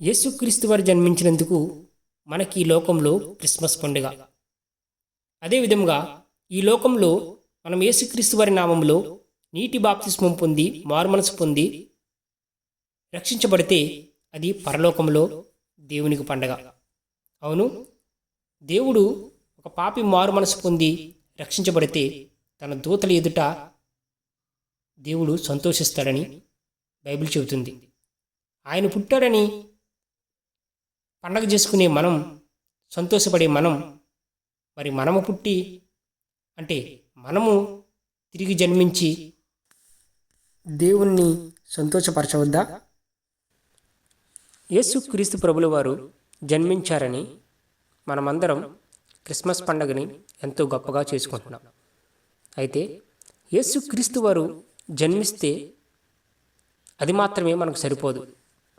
యేసుక్రీస్తు వారు జన్మించినందుకు మనకి ఈ లోకంలో క్రిస్మస్ పండుగ. అదేవిధంగా ఈ లోకంలో మనం యేసుక్రీస్తు వారి నామంలో నీటి బాప్తిస్మం పొంది మారుమనసు పొంది రక్షించబడితే అది పరలోకంలో దేవునికి పండగ. అవును, దేవుడు ఒక పాపి మారుమనసు పొంది రక్షించబడితే తన దూతల ఎదుట దేవుడు సంతోషిస్తాడని బైబిల్ చెబుతుంది. ఆయన పుట్టాడని పండగ చేసుకునే మనం, సంతోషపడే మనం, మరి మనము పుట్టి అంటే మనము తిరిగి జన్మించి దేవుణ్ణి సంతోషపరచవద్దా? యేసుక్రీస్తు ప్రభుల వారు జన్మించారని మనమందరం క్రిస్మస్ పండుగని ఎంతో గొప్పగా చేసుకుంటున్నాం. అయితే యేసుక్రీస్తు వారు జన్మిస్తే అది మాత్రమే మనకు సరిపోదు,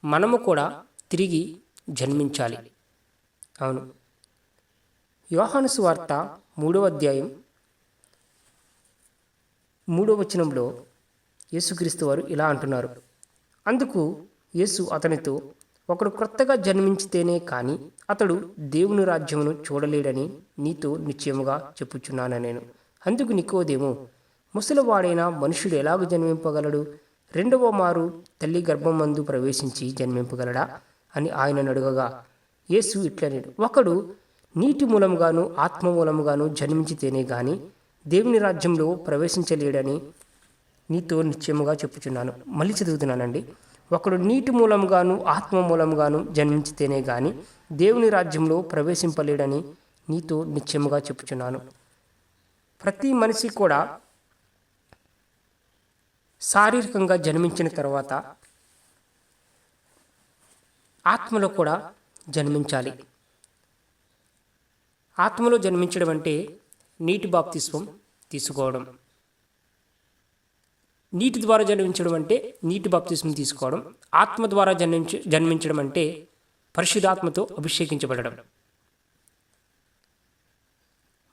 మనము కూడా తిరిగి జన్మించాలి. అవును, యోహాను సువార్త 3వ అధ్యాయం 3వ వచనంలో యేసుక్రీస్తు వారు ఇలా అంటున్నారు. అందుకు యేసు అతనితో, ఒకడు క్రొత్తగా జన్మించితేనే కానీ అతడు దేవుని రాజ్యమును చూడలేడని నీతో నిశ్చయముగా చెప్పుచున్నాను నేను. అందుకు నికోదేము, ముసలివాడైన మనుషుడు ఎలాగ జన్మింపగలడు? రెండవ మారు తల్లి గర్భమందు ప్రవేశించి జన్మింపగలడా అని ఆయనను అడగగా యేసు ఇట్లనేడు, ఒకడు నీటి మూలముగాను ఆత్మ మూలముగాను జన్మించితేనే గాని దేవుని రాజ్యంలో ప్రవేశించలేడని నీతో నిశ్చయముగా చెప్పుచున్నాను. మళ్ళీ చదువుతున్నానండి. ఒకడు నీటి మూలముగాను ఆత్మ మూలముగాను జన్మించితేనే గాని దేవుని రాజ్యంలో ప్రవేశింపలేడని నీతో నిశ్చయముగా చెప్పుచున్నాను. ప్రతి మనిషి కూడా శారీరకంగా జన్మించిన తర్వాత ఆత్మలో కూడా జన్మించాలి. ఆత్మలో జన్మించడం అంటే నీటి బాప్తిస్మం తీసుకోవడం. నీటి ద్వారా జన్మించడం అంటే నీటి బాప్తిస్మం తీసుకోవడం. ఆత్మ ద్వారా జన్మించడం అంటే పరిశుద్ధాత్మతో అభిషేకించబడడం.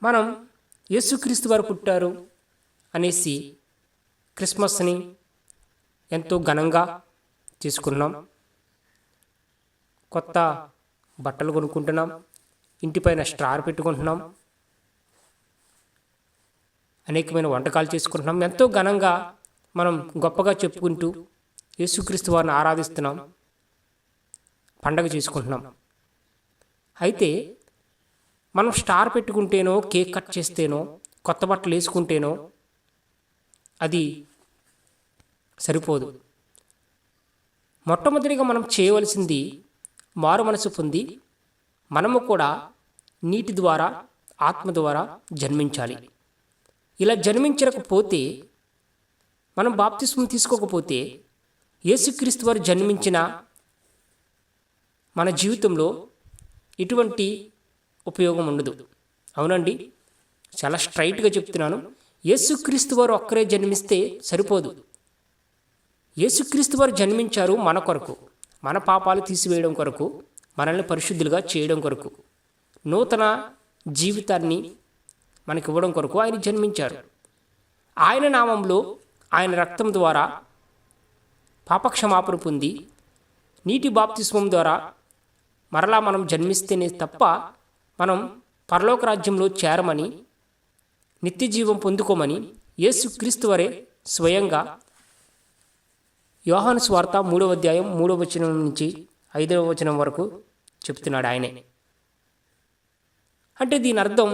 మనం యేసుక్రీస్తు వారు పుట్టారు అనేసి క్రిస్మస్ని ఎంతో ఘనంగా తీసుకున్నాం. కొత్త బట్టలు కొనుక్కుంటున్నాం, ఇంటిపైన స్టార్ పెట్టుకుంటున్నాం, అనేకమైన వంటకాలు చేసుకుంటున్నాం. ఎంతో ఘనంగా మనం గొప్పగా చెప్పుకుంటూ యేసుక్రీస్తు వారిని ఆరాధిస్తున్నాం, పండగ చేసుకుంటున్నాం. అయితే మనం స్టార్ పెట్టుకుంటేనో, కేక్ కట్ చేస్తేనో, కొత్త బట్టలు వేసుకుంటేనో అది సరిపోదు. మొట్టమొదటిగా మనం చేయవలసింది మారు మనసు పొంది మనము కూడా నీటి ద్వారా ఆత్మ ద్వారా జన్మించాలి. ఇలా జన్మించకపోతే, మనం బాప్తిస్మం తీసుకోకపోతే యేసుక్రీస్తు వారు జన్మించిన మన జీవితంలో ఎటువంటి ఉపయోగం ఉండదు. అవునండి, చాలా స్ట్రైట్గా చెప్తున్నాను. యేసుక్రీస్తు వారు ఒక్కరే జన్మిస్తే సరిపోదు. యేసుక్రీస్తు వారు జన్మించారు మన కొరకు, మన పాపాలు తీసివేయడం కొరకు, మనల్ని పరిశుద్ధులుగా చేయడం కొరకు, నూతన జీవితాన్ని మనకి ఇవ్వడం కొరకు ఆయన జన్మించారు. ఆయన నామంలో, ఆయన రక్తం ద్వారా పాపక్షమాపణ పొంది నీటి బాప్తిస్మం ద్వారా మరలా మనం జన్మిస్తేనే తప్ప మనం పరలోక రాజ్యంలో చేరమని, నిత్య జీవం పొందుకోమని యేసుక్రీస్తు వారే స్వయంగా యోహాను సువార్త 3వ అధ్యాయం 3వ వచనం నుంచి 5వ వచనం వరకు చెప్తున్నాడు ఆయనే. అంటే దీని అర్థం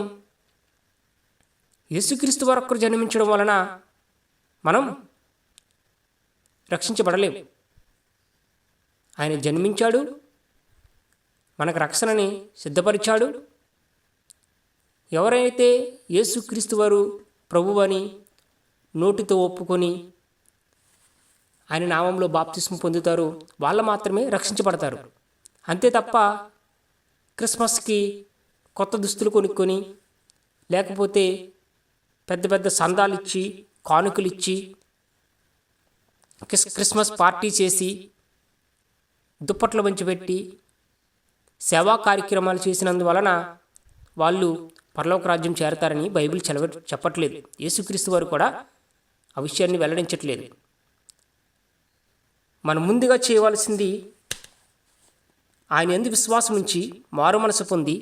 యేసుక్రీస్తు వారు ఒక్కరు జన్మించడం వలన మనం రక్షించబడలేము. ఆయన జన్మించాడు, మనకు రక్షణని సిద్ధపరిచాడు. ఎవరైతే యేసుక్రీస్తు వారు ప్రభువని నోటితో ఒప్పుకొని ఆయన నామంలో బాప్తిస్మం పొందుతారు, వాళ్ళు మాత్రమే రక్షించబడతారు. అంతే తప్ప క్రిస్మస్కి కొత్త దుస్తులు కొనుక్కొని, లేకపోతే పెద్ద పెద్ద సందాలు ఇచ్చి, కానుకలు ఇచ్చి, క్రిస్మస్ పార్టీ చేసి, దుప్పట్లు పంచిపెట్టి సేవా కార్యక్రమాలు చేసినందువలన వాళ్ళు పరలోక రాజ్యం చేరతారని బైబిల్ చెప్పట్లేదు. యేసుక్రీస్తు వారు కూడా ఆ విషయాన్ని వెల్లడించట్లేదు. మనం ముందుగా చేయవలసింది ఆయన యందు విశ్వాసం ఉంచి మారు మనసు పొంది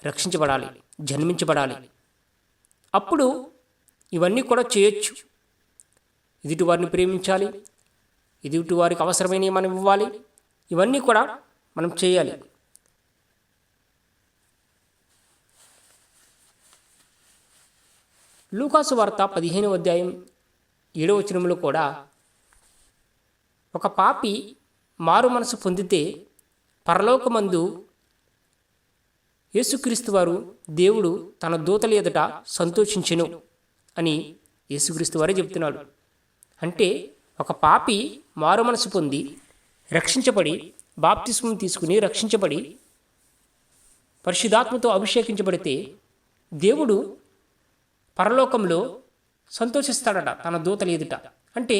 రక్షించబడాలి, జన్మించబడాలి. అప్పుడు ఇవన్నీ కూడా చేయొచ్చు. ఎదుటి వారిని ప్రేమించాలి, ఎదుటి వారికి అవసరమైనవి మనం ఇవ్వాలి, ఇవన్నీ కూడా మనం చేయాలి. లూకాసు వార్త 15వ అధ్యాయం 7వ వచనంలో కూడా ఒక పాపి మారు మనసు పొందితే పరలోకమందు యేసుక్రీస్తు వారు దేవుడు తన దూతల ఎదుట సంతోషించెను అని యేసుక్రీస్తు వారే చెప్తున్నాడు. అంటే ఒక పాపి మారు మనసు పొంది రక్షించబడి బాప్తిస్మం తీసుకుని రక్షించబడి పరిశుద్ధాత్మతో అభిషేకించబడితే దేవుడు పరలోకంలో సంతోషిస్తాడట తన దూతల ఎదుట. అంటే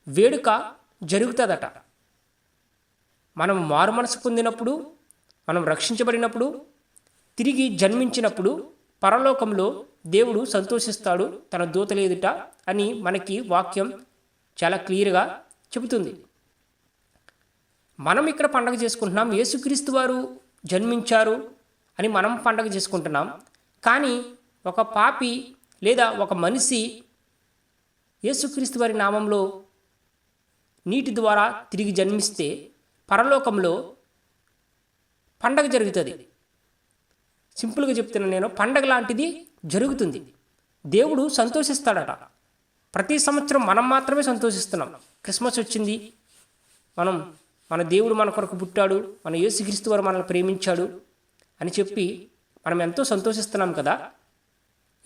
వేడుక జరుగుతుందట. మనం మారు మనసు పొందినప్పుడు, మనం రక్షించబడినప్పుడు, తిరిగి జన్మించినప్పుడు పరలోకంలో దేవుడు సంతోషిస్తాడు తన దూతల ఎదుట అని మనకి వాక్యం చాలా క్లియర్గా చెబుతుంది. మనం ఇక్కడ పండగ చేసుకుంటున్నాం, యేసుక్రీస్తు వారు జన్మించారు అని మనం పండగ చేసుకుంటున్నాం. కానీ ఒక పాపి లేదా ఒక మనిషి యేసుక్రీస్తు వారి నామంలో నీటి ద్వారా తిరిగి జన్మిస్తే పరలోకంలో పండగ జరుగుతుంది. సింపుల్గా చెప్తున్నా నేను, పండగ లాంటిది జరుగుతుంది. దేవుడు సంతోషిస్తాడట. ప్రతి సంవత్సరం మనం మాత్రమే సంతోషిస్తున్నాం. క్రిస్మస్ వచ్చింది, మన దేవుడు మన కొరకు పుట్టాడు, మన యేసుక్రీస్తు వారు మనల్ని ప్రేమించాడు అని చెప్పి మనం ఎంతో సంతోషిస్తున్నాం కదా,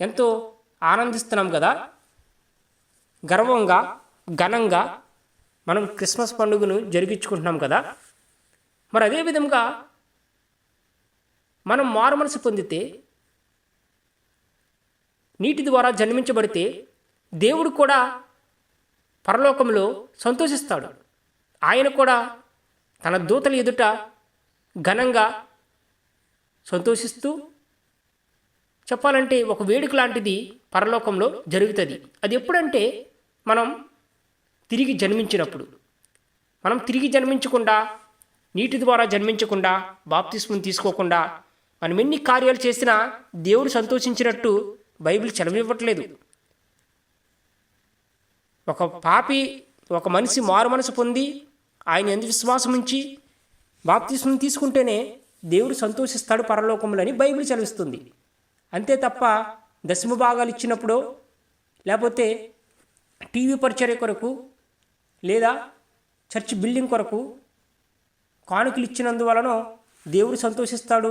ఎంతో ఆనందిస్తున్నాం కదా. గర్వంగా ఘనంగా మనం క్రిస్మస్ పండుగను జరిగించుకుంటున్నాం కదా. మరి అదేవిధంగా మనం మారు మనసు పొందితే, నీటి ద్వారా జన్మించబడితే దేవుడు కూడా పరలోకంలో సంతోషిస్తాడు. ఆయన కూడా తన దూతల ఎదుట ఘనంగా సంతోషిస్తూ, చెప్పాలంటే ఒక వేడుక లాంటిది పరలోకంలో జరుగుతుంది. అది ఎప్పుడంటే మనం తిరిగి జన్మించినప్పుడు. మనం తిరిగి జన్మించకుండా, నీటి ద్వారా జన్మించకుండా, బాప్తిస్మం తీసుకోకుండా మనం ఎన్ని కార్యాలు చేసినా దేవుడు సంతోషించినట్టు బైబిల్ సెలవివ్వట్లేదు. ఒక పాపి, ఒక మనిషి మారు మనసు పొంది ఆయన యందు విశ్వాసం ఉంచి బాప్తిస్మం తీసుకుంటేనే దేవుడు సంతోషిస్తాడు పరలోకంలో అని బైబిల్ సెలవిస్తుంది. అంతే తప్ప దశమ భాగాలు ఇచ్చినప్పుడు, లేకపోతే టీవీ పరిచర్య కొరకు, లేదా చర్చ్ బిల్డింగ్ కొరకు కానుకలు ఇచ్చినందువలన దేవుడు సంతోషిస్తాడు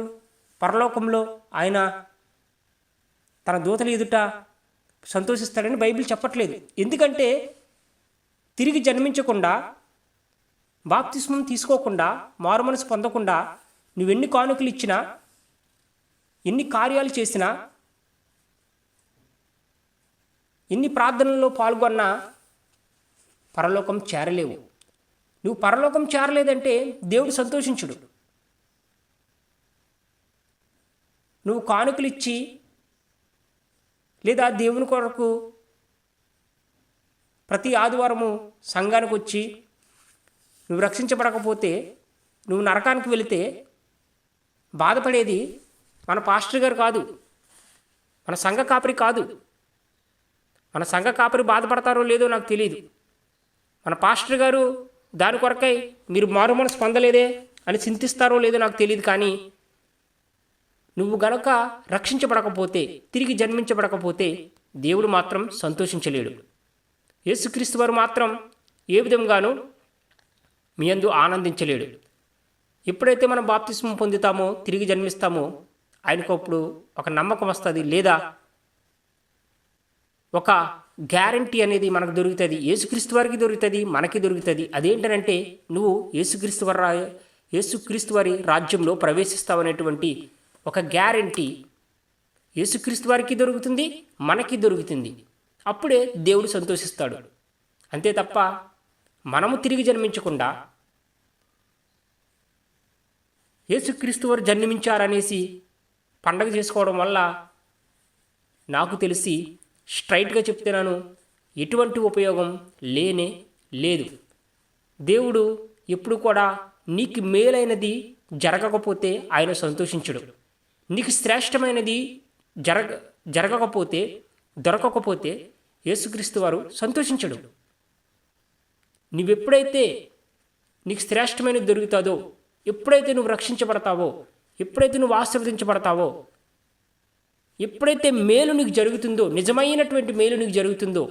పరలోకంలో, ఆయన తన దూతల ఎదుట సంతోషిస్తాడని బైబిల్ చెప్పట్లేదు. ఎందుకంటే తిరిగి జన్మించకుండా, బాప్తిస్మం తీసుకోకుండా, మారు మనసు పొందకుండా నువ్వెన్ని కానుకలు ఇచ్చినా, ఎన్ని కార్యాలు చేసినా, ఎన్ని ప్రార్థనల్లో పాల్గొన్నా పరలోకం చేరలేవు. నువ్వు పరలోకం చేరలేదంటే దేవుడు సంతోషించుడు. నువ్వు కానుకలు ఇచ్చి లేదా దేవుని కొరకు ప్రతి ఆదివారము సంఘానికి వచ్చి నువ్వు రక్షించబడకపోతే, నువ్వు నరకానికి వెళితే బాధపడేది మన పాస్టర్ గారు కాదు, మన సంఘ కాపరి కాదు. మన సంఘ కాపరి బాధపడతారో లేదో నాకు తెలియదు. మన పాస్టర్ గారు దాని కొరకై మీరు మారు మనసు పొందలేదే అని చింతిస్తారో లేదో నాకు తెలియదు. కానీ నువ్వు గనక రక్షించబడకపోతే, తిరిగి జన్మించబడకపోతే దేవుడు మాత్రం సంతోషించలేడు. యేసుక్రీస్తు వారు మాత్రం ఏ విధంగానూ మీ యందు ఆనందించలేడు. ఎప్పుడైతే మనం బాప్తిస్మం పొందుతామో, తిరిగి జన్మిస్తామో, ఆయనకు అప్పుడు ఒక నమ్మకం వస్తుంది, లేదా ఒక గ్యారంటీ అనేది మనకు దొరుకుతుంది. యేసుక్రీస్తు వారికి దొరుకుతుంది, మనకి దొరుకుతుంది. అదేంటంటే నువ్వు యేసుక్రీస్తు వారి రాజ్యంలో ప్రవేశిస్తావనేటువంటి ఒక గ్యారంటీ యేసుక్రీస్తు వారికి దొరుకుతుంది, మనకి దొరుకుతుంది. అప్పుడే దేవుడు సంతోషిస్తాడు. అంతే తప్ప మనము తిరిగి జన్మించకుండా యేసుక్రీస్తు వారు జన్మించారనేసి పండగ చేసుకోవడం వల్ల నాకు తెలిసి స్ట్రైట్గా చెప్తున్నాను, ఎటువంటి ఉపయోగం లేనే లేదు. దేవుడు ఎప్పుడు కూడా నీకు మేలైనది జరగకపోతే ఆయన సంతోషించడు. నీకు శ్రేష్టమైనది జరగకపోతే, దొరకకపోతే యేసుక్రీస్తు వారు సంతోషించడు. నువ్వెప్పుడైతే నీకు శ్రేష్టమైనది దొరుకుతుందో, ఎప్పుడైతే నువ్వు రక్షించబడతావో, ఎప్పుడైతే నువ్వు ఆశీర్వదించబడతావో, ఎప్పుడైతే మేలు నీకు జరుగుతుందో, నిజమైనటువంటి మేలు నీకు జరుగుతుందో,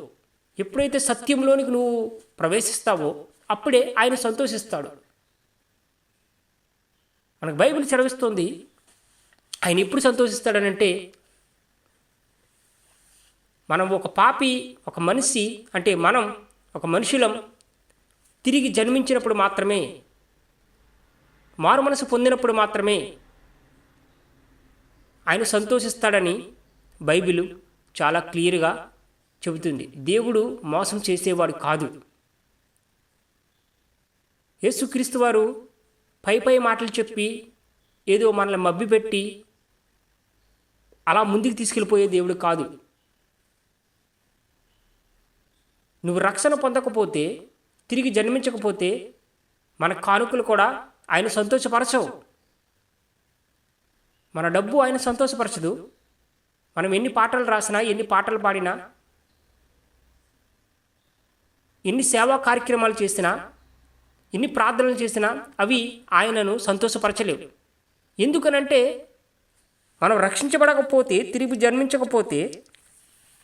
ఎప్పుడైతే సత్యంలోనికి నువ్వు ప్రవేశిస్తావో అప్పుడే ఆయన సంతోషిస్తాడు. మనకు బైబిల్ సెలవిస్తోంది ఆయన ఎప్పుడు సంతోషిస్తాడనంటే, మనం ఒక పాపి, ఒక మనిషి అంటే మనం ఒక మనుషులం తిరిగి జన్మించినప్పుడు మాత్రమే, మారు మనసు పొందినప్పుడు మాత్రమే ఆయన సంతోషిస్తాడని బైబిల్ చాలా క్లియర్గా చెబుతుంది. దేవుడు మోసం చేసేవాడు కాదు. యేసుక్రీస్తు వారు పై మాటలు చెప్పి ఏదో మనల్ని మభ్యపెట్టి అలా ముందుకు తీసుకెళ్ళిపోయే దేవుడు కాదు. నువ్వు రక్షణ పొందకపోతే, తిరిగి జన్మించకపోతే మన కానుకలు కూడా ఆయన సంతోషపరచవు. మన డబ్బు ఆయన సంతోషపరచదు. మనం ఎన్ని పాటలు రాసినా, ఎన్ని పాటలు పాడినా, ఎన్ని సేవా కార్యక్రమాలు చేసినా, ఎన్ని ప్రార్థనలు చేసినా అవి ఆయనను సంతోషపరచలేవు. ఎందుకనంటే మనం రక్షించబడకపోతే, తిరిగి జన్మించకపోతే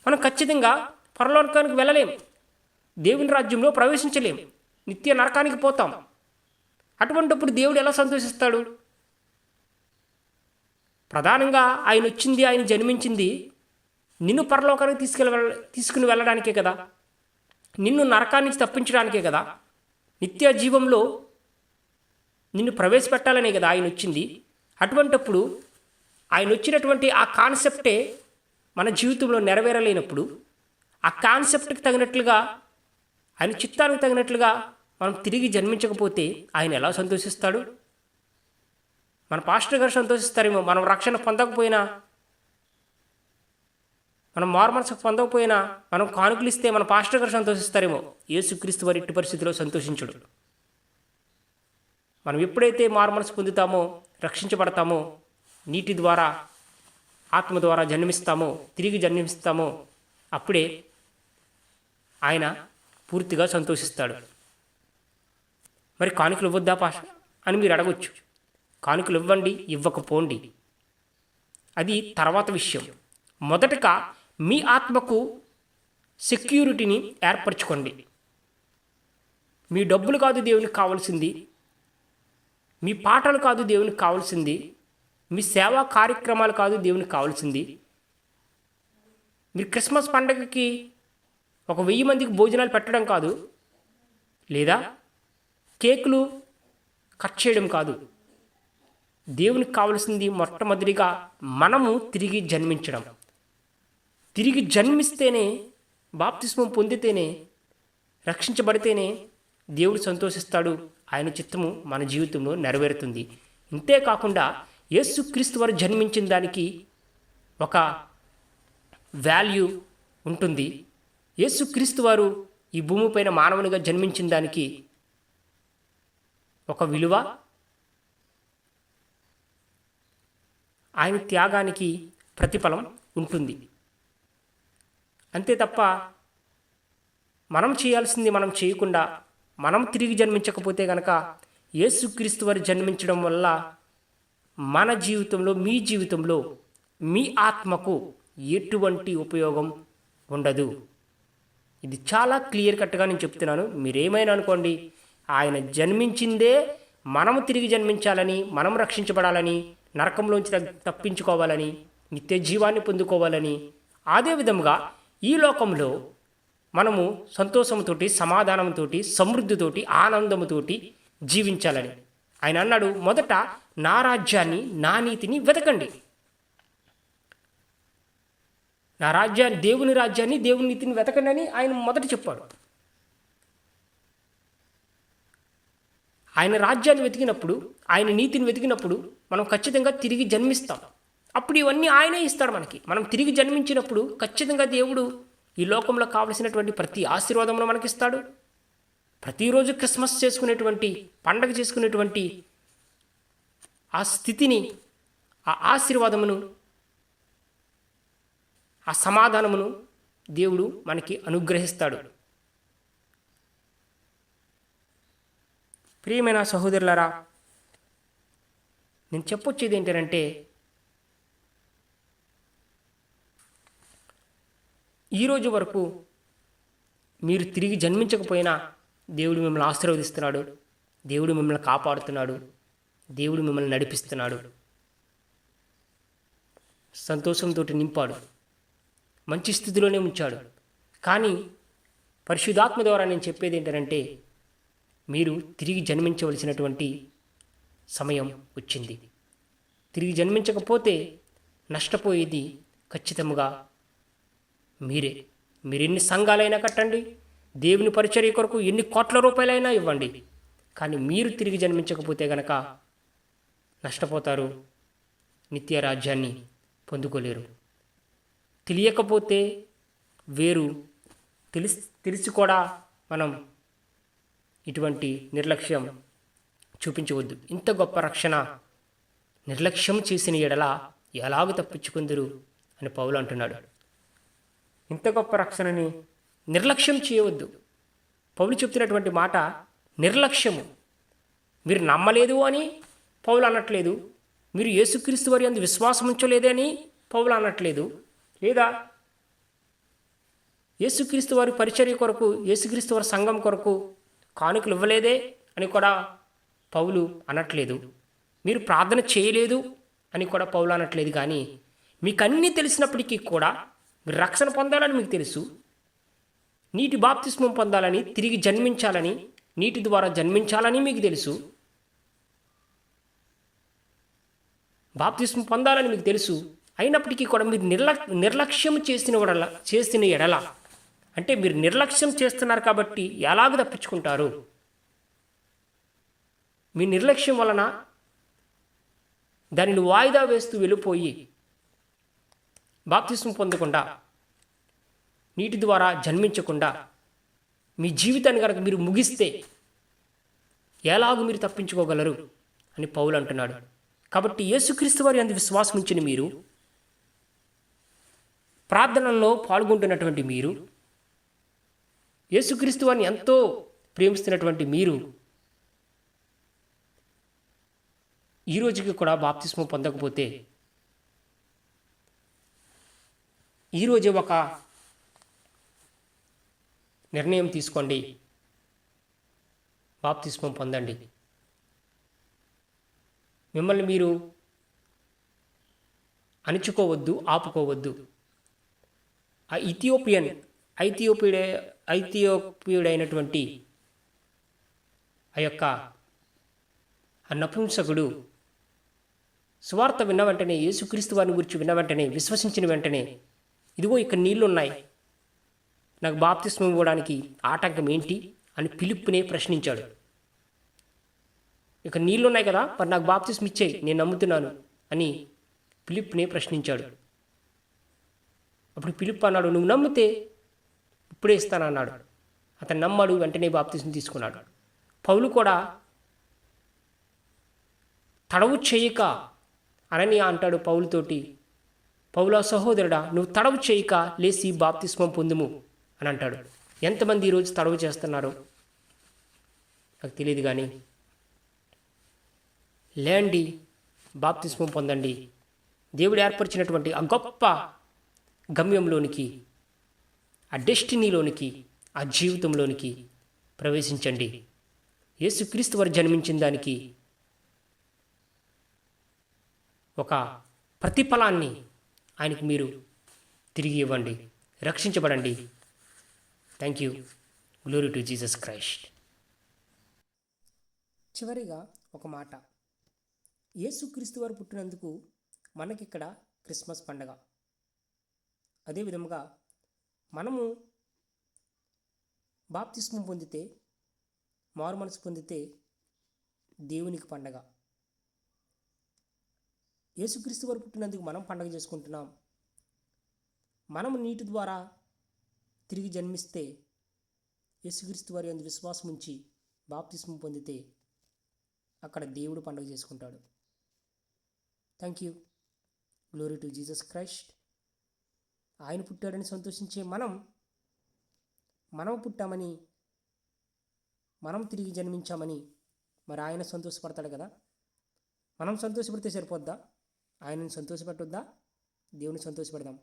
మనం ఖచ్చితంగా పరలోకానికి వెళ్ళలేం, దేవుని రాజ్యంలో ప్రవేశించలేం, నిత్య నరకానికి పోతాం. అటువంటిప్పుడు దేవుడు ఎలా సంతోషిస్తాడు? ప్రధానంగా ఆయన వచ్చింది, ఆయన జన్మించింది నిన్ను పరలోకానికి తీసుకుని వెళ్ళడానికే కదా, నిన్ను నరకాన్ని నుంచి తప్పించడానికే కదా, నిత్య జీవంలో నిన్ను ప్రవేశపెట్టాలనే కదా ఆయన వచ్చింది. అటువంటప్పుడు ఆయన వచ్చినటువంటి ఆ కాన్సెప్టే మన జీవితంలో నెరవేరలేనప్పుడు, ఆ కాన్సెప్ట్కి తగినట్లుగా, ఆయన చిత్తానికి తగినట్లుగా మనం తిరిగి జన్మించకపోతే ఆయన ఎలా సంతోషిస్తాడు? మన పాస్టర్ గారు సంతోషిస్తారేమో. మనం రక్షణ పొందకపోయినా, మనం మారుమనసు పొందకపోయినా, మనం కానుకలు ఇస్తే మన పాస్టర్ గారు సంతోషిస్తారేమో. యేసుక్రీస్తు వారి ఎట్టి పరిస్థితిలో సంతోషించడు. మనం ఎప్పుడైతే మారుమనసు పొందుతామో, రక్షించబడతామో, నీటి ద్వారా, ఆత్మ ద్వారా జన్మిస్తామో, తిరిగి జన్మిస్తామో అప్పుడే ఆయన పూర్తిగా సంతోషిస్తాడు. మరి కానుకలు ఇవ్వద్దా పాస్టర్ అని మీరు అడగొచ్చు. కానుకలు ఇవ్వండి, ఇవ్వకపోండి, అది తర్వాత విషయం. మొదటగా మీ ఆత్మకు సెక్యూరిటీని ఏర్పరచుకోండి. మీ డబ్బులు కాదు దేవునికి కావాల్సింది, మీ పాటలు కాదు దేవునికి కావాల్సింది, మీ సేవా కార్యక్రమాలు కాదు దేవునికి కావాల్సింది. మీరు క్రిస్మస్ పండగకి 1000 మందికి భోజనాలు పెట్టడం కాదు, లేదా కేకులు కట్ చేయడం కాదు. దేవునికి కావలసింది మొట్టమొదటిగా మనము తిరిగి జన్మించడం. తిరిగి జన్మిస్తేనే, బాప్తిస్మం పొందితేనే, రక్షించబడితేనే దేవుడు సంతోషిస్తాడు. ఆయన చిత్తము మన జీవితంలో నెరవేరుతుంది. ఇంతేకాకుండా యేసుక్రీస్తు వారు జన్మించిన దానికి ఒక వాల్యూ ఉంటుంది. యేసుక్రీస్తు వారు ఈ భూమిపైన మానవునిగా జన్మించిన దానికి ఒక విలువ, ఆయన త్యాగానికి ప్రతిఫలం ఉంటుంది. అంతే తప్ప మనం చేయాల్సింది మనం చేయకుండా, మనం తిరిగి జన్మించకపోతే కనుక యేసుక్రీస్తు వారు జన్మించడం వల్ల మన జీవితంలో, మీ జీవితంలో, మీ ఆత్మకు ఎటువంటి ఉపయోగం ఉండదు. ఇది చాలా క్లియర్ కట్గా నేను చెప్తున్నాను. మీరేమైనా అనుకోండి, ఆయన జన్మించిందే మనము తిరిగి జన్మించాలని, మనం రక్షించబడాలని, నరకంలోంచి తప్పించుకోవాలని, నిత్య జీవాన్ని పొందుకోవాలని, అదేవిధంగా ఈ లోకంలో మనము సంతోషంతోటి, సమాధానంతోటి, సమృద్ధితోటి, ఆనందముతోటి జీవించాలని ఆయన అన్నాడు. మొదట నా రాజ్యాన్ని, నా నీతిని వెతకండి. నా రాజ్యాన్ని, దేవుని రాజ్యాన్ని, దేవుని నీతిని వెతకండి అని ఆయన మొదట చెప్పాడు. ఆయన రాజ్యాన్ని వెతికినప్పుడు, ఆయన నీతిని వెతికినప్పుడు మనం ఖచ్చితంగా తిరిగి జన్మిస్తాం. అప్పుడు ఇవన్నీ ఆయనే ఇస్తాడు మనకి. మనం తిరిగి జన్మించినప్పుడు ఖచ్చితంగా దేవుడు ఈ లోకంలో కావలసినటువంటి ప్రతి ఆశీర్వాదంలో మనకిస్తాడు. ప్రతిరోజు క్రిస్మస్ చేసుకునేటువంటి, పండగ చేసుకునేటువంటి ఆ స్థితిని, ఆ ఆశీర్వాదమును, ఆ సమాధానమును దేవుడు మనకి అనుగ్రహిస్తాడు. ప్రియమైన సహోదరులారా, నేను చెప్పొచ్చేది ఏంటంటే, ఈరోజు వరకు మీరు తిరిగి జన్మించకపోయినా దేవుడు మిమ్మల్ని ఆశీర్వదిస్తున్నాడు, దేవుడు మిమ్మల్ని కాపాడుతున్నాడు, దేవుడు మిమ్మల్ని నడిపిస్తున్నాడు, సంతోషంతో నింపాడు, మంచి స్థితిలోనే ఉంచాడు. కానీ పరిశుద్ధాత్మ ద్వారా నేను చెప్పేది ఏంటంటే, మీరు తిరిగి జన్మించవలసినటువంటి సమయం వచ్చింది. తిరిగి జన్మించకపోతే నష్టపోయేది ఖచ్చితంగా మీరే. మీరు ఎన్ని సంఘాలైనా కట్టండి, దేవుని పరిచర్య కొరకు ఎన్ని కోట్ల రూపాయలైనా ఇవ్వండి, కానీ మీరు తిరిగి జన్మించకపోతే గనక నష్టపోతారు, నిత్య రాజ్యాన్ని పొందుకోలేరు. తెలియకపోతే వేరు, తెలిసి కూడా మనం ఇటువంటి నిర్లక్ష్యం చూపించవద్దు. ఇంత గొప్ప రక్షణ నిర్లక్ష్యం చేసిన ఎడల ఎలాగ తప్పించుకుందరు అని పౌలు అంటున్నాడు. ఇంత గొప్ప రక్షణని నిర్లక్ష్యం చేయవద్దు. పౌలు చెప్తున్నటువంటి మాట నిర్లక్ష్యము. మీరు నమ్మలేదు అని పౌలు అనట్లేదు, మీరు యేసుక్రీస్తు వారి యందు విశ్వాసం ఉంచలేదని పౌలు అనట్లేదు, లేదా యేసుక్రీస్తు వారి పరిచర్య కొరకు, యేసుక్రీస్తు వారి సంఘం కొరకు కానుకలు ఇవ్వలేదే అని కూడా పౌలు అనట్లేదు, మీరు ప్రార్థన చేయలేదు అని కూడా పౌలు అనట్లేదు. కానీ మీకు అన్నీ తెలిసినప్పటికీ కూడా మీరు రక్షణ పొందాలని మీకు తెలుసు, నీటి బాప్తిస్మం పొందాలని, తిరిగి జన్మించాలని, నీటి ద్వారా జన్మించాలని మీకు తెలుసు, బాప్తిస్మం పొందాలని మీకు తెలుసు. అయినప్పటికీ కూడా మీరు నిర్లక్ష్యం చేసిన ఎడల అంటే మీరు నిర్లక్ష్యం చేస్తున్నారు కాబట్టి ఎలాగ తప్పించుకుంటారు? మీ నిర్లక్ష్యం వలన దానిని వాయిదా వేస్తూ వెళ్ళిపోయి బాప్తిస్మం పొందకుండా, నీటి ద్వారా జన్మించకుండా మీ జీవితాన్ని కనుక మీరు ముగిస్తే ఎలాగూ మీరు తప్పించుకోగలరు అని పౌలు అంటున్నాడు. కాబట్టి యేసుక్రీస్తు వారి యందు విశ్వాసం ఉంచిన మీరు, ప్రార్థనలో పాల్గొంటున్నటువంటి మీరు, యేసుక్రీస్తు వారిని ఎంతో ప్రేమిస్తున్నటువంటి మీరు ఈ రోజుకి కూడా బాప్తిస్మం పొందకపోతే ఈరోజే ఒక నిర్ణయం తీసుకోండి, బాప్తిస్మం పొందండి. మిమ్మల్ని మీరు అణుచుకోవద్దు, ఆపుకోవద్దు. ఆ ఐథియోపియుడైనటువంటి ఆ నపుంసకుడు సువార్త విన్న వెంటనే, యేసుక్రీస్తు వారిని గురించి విన్న వెంటనే, విశ్వసించిన వెంటనే, ఇదిగో ఇక్కడ నీళ్లు ఉన్నాయి, నాకు బాప్తిస్మం ఇవ్వడానికి ఆటంకం ఏంటి అని ఫిలిప్పునే ప్రశ్నించాడు. ఇక నీళ్ళు ఉన్నాయి కదా, మరి నాకు బాప్తిస్మం ఇచ్చేయి, నేను నమ్ముతున్నాను అని ఫిలిప్పునే ప్రశ్నించాడు. అప్పుడు ఫిలిప్ అన్నాడు, నువ్వు నమ్మితే ఇప్పుడే ఇస్తానన్నాడు. అతను నమ్మాడు, వెంటనే బాప్తిస్మం తీసుకున్నాడు. పౌలు కూడా తడవు చేయక అనని అంటాడు పౌలుతోటి, పౌలా సహోదరుడా, నువ్వు తడవు చేయక లేచి బాప్తిస్మం పొందుము అని అంటాడు. ఎంతమంది ఈరోజు తడవు చేస్తున్నారో నాకు తెలియదు, కానీ లేండి, బాప్తిస్మం పొందండి. దేవుడు ఏర్పరిచినటువంటి ఆ గొప్ప గమ్యంలోనికి, ఆ డెస్టినీలోనికి, ఆ జీవితంలోనికి ప్రవేశించండి. యేసుక్రీస్తు వారు జన్మించిన దానికి ఒక ప్రతిఫలాన్ని ఆయనకు మీరు తిరిగి ఇవ్వండి, రక్షించబడండి. Thank you. Glory to Jesus Christ. చివరిగా ఒక మాట, యేసుక్రీస్తు వారు పుట్టినందుకు మనకిక్కడ క్రిస్మస్ పండగ. అదేవిధంగా మనము బాప్తిస్మం పొందితే, మారు మనసు పొందితే దేవునికి పండగ. యేసుక్రీస్తు వారు పుట్టినందుకు మనం పండగ చేసుకుంటున్నాం. మనము నీటి ద్వారా తిరిగి జన్మిస్తే, యేసుక్రీస్తు వారి యందు విశ్వాసం ఉంచి బాప్తిస్మం పొందితే అక్కడ దేవుడు పండుగ చేసుకుంటాడు. Thank you. Glory to Jesus Christ. ఆయన పుట్టాడని సంతోషించే మనం పుట్టామని, మనం తిరిగి జన్మించామని మరి ఆయన సంతోషపడతాడు కదా. మనం సంతోషపడితే సరిపోద్దా? ఆయనను సంతోషపెట్టొద్దా? దేవుని సంతోషపెడదాం.